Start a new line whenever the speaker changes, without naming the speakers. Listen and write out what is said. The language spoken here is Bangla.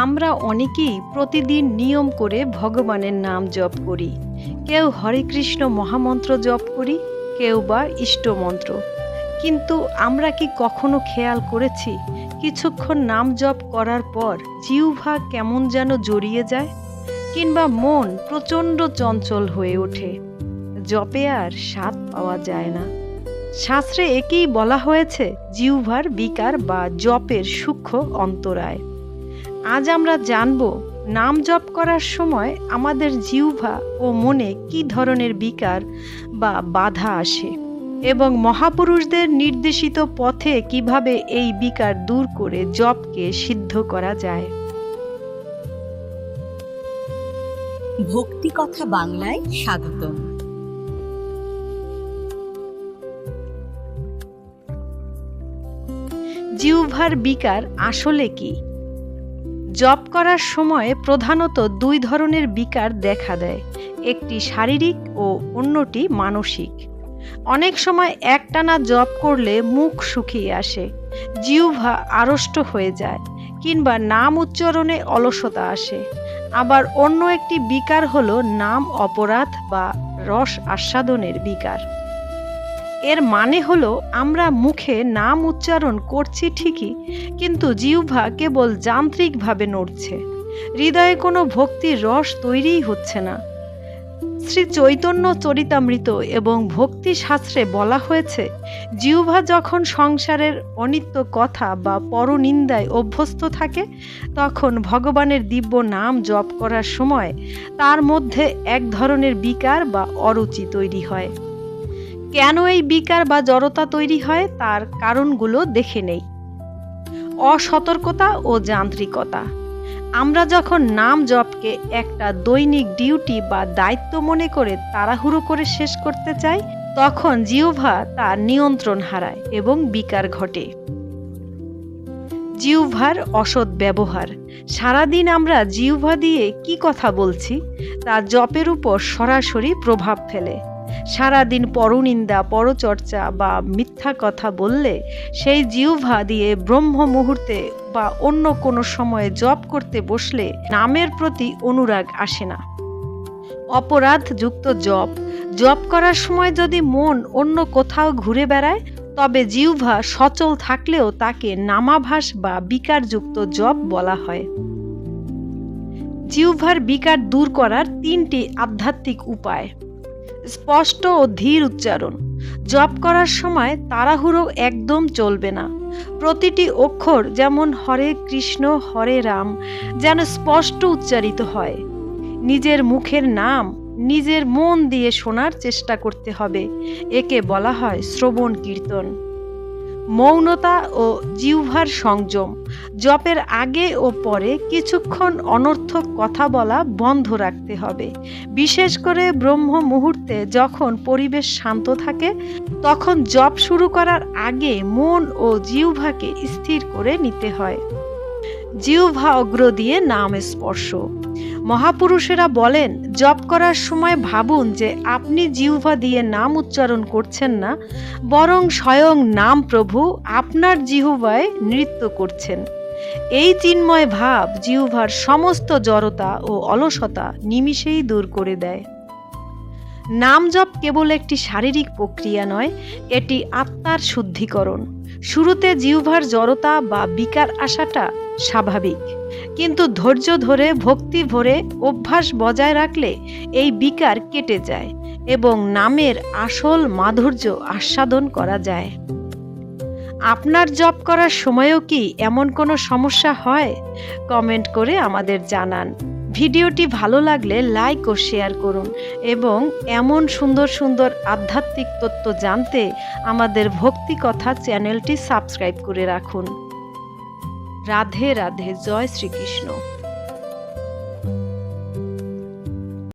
আমরা অনেকেই প্রতিদিন নিয়ম করে ভগবানের নাম জপ করি। কেউ হরে কৃষ্ণ মহামন্ত্র জপ করি, কেউ বা ইষ্টমন্ত্র। কিন্তু আমরা কি কখনো খেয়াল করেছি কিছুক্ষণ নাম জপ করার পর জিহ্বা কেমন যেন জড়িয়ে যায়, কিংবা মন প্রচণ্ড চঞ্চল হয়ে ওঠে, জপে আর স্বাদ পাওয়া যায় না। শাস্ত্রে একেই বলা হয়েছে জিহ্বার বিকার বা জপের সূক্ষ্ম অন্তরায়। আজ আমরা জানব নাম জপ করার সময় আমাদের জিহ্বা ও মনে কী ধরনের বিকার বা বাধা আসে, এবং মহাপুরুষদের নির্দেশিত পথে কিভাবে এই বিকার দূর করে জপকে সিদ্ধ করা যায়।
ভক্তি কথা বাংলায় স্বাগতম।
জিহ্বার বিকার আসলে কি? জপ করার সময় প্রধানত দুই ধরনের বিকার দেখা দেয়, একটি শারীরিক ও অন্যটি মানসিক। অনেক সময় একটানা জপ করলে মুখ শুকিয়ে আসে, জিহ্বা আড়ষ্ট হয়ে যায়, কিংবা নাম উচ্চারণে অলসতা আসে। আবার অন্য একটি বিকার হলো নাম অপরাধ বা রস আস্বাদনের বিকার। এর মানে হলো আমরা মুখে নাম উচ্চারণ করছি ঠিকই, কিন্তু জিহ্বা কেবল যান্ত্রিকভাবে নড়ছে, হৃদয়ে কোনো ভক্তির রস তৈরিই হচ্ছে না। শ্রী চৈতন্য চরিতামৃত এবং ভক্তি শাস্ত্রে বলা হয়েছে, জিহ্বা যখন সংসারের অনিত্য কথা বা পরনিন্দায় অভ্যস্ত থাকে, তখন ভগবানের দিব্য নাম জপ করার সময় তার মধ্যে এক ধরনের বিকার বা অরুচি তৈরি হয়। কেন এই বিকার বা জড়তা তৈরি হয় তার কারণগুলো দেখে নেই। অসতর্কতা ও যান্ত্রিকতা। আমরা যখন নাম জপকে একটা দৈনিক ডিউটি বা দায়িত্ব মনে করে তাড়াহুড়ো করে শেষ করতে চাই, তখন জিহ্বা তার নিয়ন্ত্রণ হারায় এবং বিকার ঘটে। জিহ্বার অসৎ ব্যবহার। সারাদিন আমরা জিহ্বা দিয়ে কি কথা বলছি তা জপের উপর সরাসরি প্রভাব ফেলে। সারাদিন পরনিন্দা, পরচর্চা বা মিথ্যা কথা বললে সেই জিহ্বা দিয়ে ব্রহ্ম মুহূর্তে বা অন্য কোনো সময়ে জপ করতে বসলে নামের প্রতি অনুরাগ আসে না। অপরাধ যুক্ত জপ। জপ করার সময় যদি মন অন্য কোথাও ঘুরে বেড়ায়, তবে জিহ্বা সচল থাকলেও তাকে নামাভাস বা বিকারযুক্ত জপ বলা হয়। জিহ্বার বিকার দূর করার তিনটি আধ্যাত্মিক উপায়। স্পষ্ট ও ধীর উচ্চারণ। জপ করার সময় তাড়াহুড়ো একদম চলবে না। প্রতিটি অক্ষর, যেমন হরে কৃষ্ণ হরে রাম, যেন স্পষ্ট উচ্চারিত হয়। নিজের মুখের নাম নিজের মন দিয়ে শোনার চেষ্টা করতে হবে, একে বলা হয় শ্রবণ কীর্তন। মৌনতা ও জিহ্বার সংযম। জপের আগে ও পরে কিছুক্ষণ অনর্থক কথা বলা বন্ধ রাখতে হবে। বিশেষ করে ব্রহ্ম মুহূর্তে যখন পরিবেশ শান্ত থাকে, তখন জপ শুরু করার আগে মন ও জিহ্বাকে স্থির করে নিতে হয়। জিহ্বা অগ্র দিয়ে নাম স্পর্শ। মহাপুরুষেরা বলেন, জপ করার সময় ভাবুন যে আপনি জিহ্বা দিয়ে নাম উচ্চারণ করছেন না, বরং স্বয়ং নাম প্রভু আপনার জিহ্বায় নৃত্য করছেন। এই চিন্ময় ভাব জিহ্বার সমস্ত জড়তা ও অলসতা নিমিষেই দূর করে দেয়। নাম জপ কেবল একটি শারীরিক প্রক্রিয়া নয়, এটি আত্মার শুদ্ধিকরণ। শুরুতে জিহ্বার জড়তা বা বিকার আসাটা স্বাভাবিক, কিন্তু ধৈর্য ধরে ভক্তি ভরে অভ্যাস বজায় রাখলে এই বিকার কেটে যায় এবং নামের আসল মাধুর্য আস্বাদন করা যায়। আপনার জপ করার সময়ও কি এমন কোনো সমস্যা হয়? কমেন্ট করে আমাদের জানান। ভিডিওটি ভালো লাগলে লাইক ও শেয়ার করুন, এবং এমন সুন্দর সুন্দর আধ্যাত্মিক তত্ত্ব জানতে আমাদের ভক্তি কথা চ্যানেলটি সাবস্ক্রাইব করে রাখুন। রাধে রাধে। জয় শ্রীকৃষ্ণ।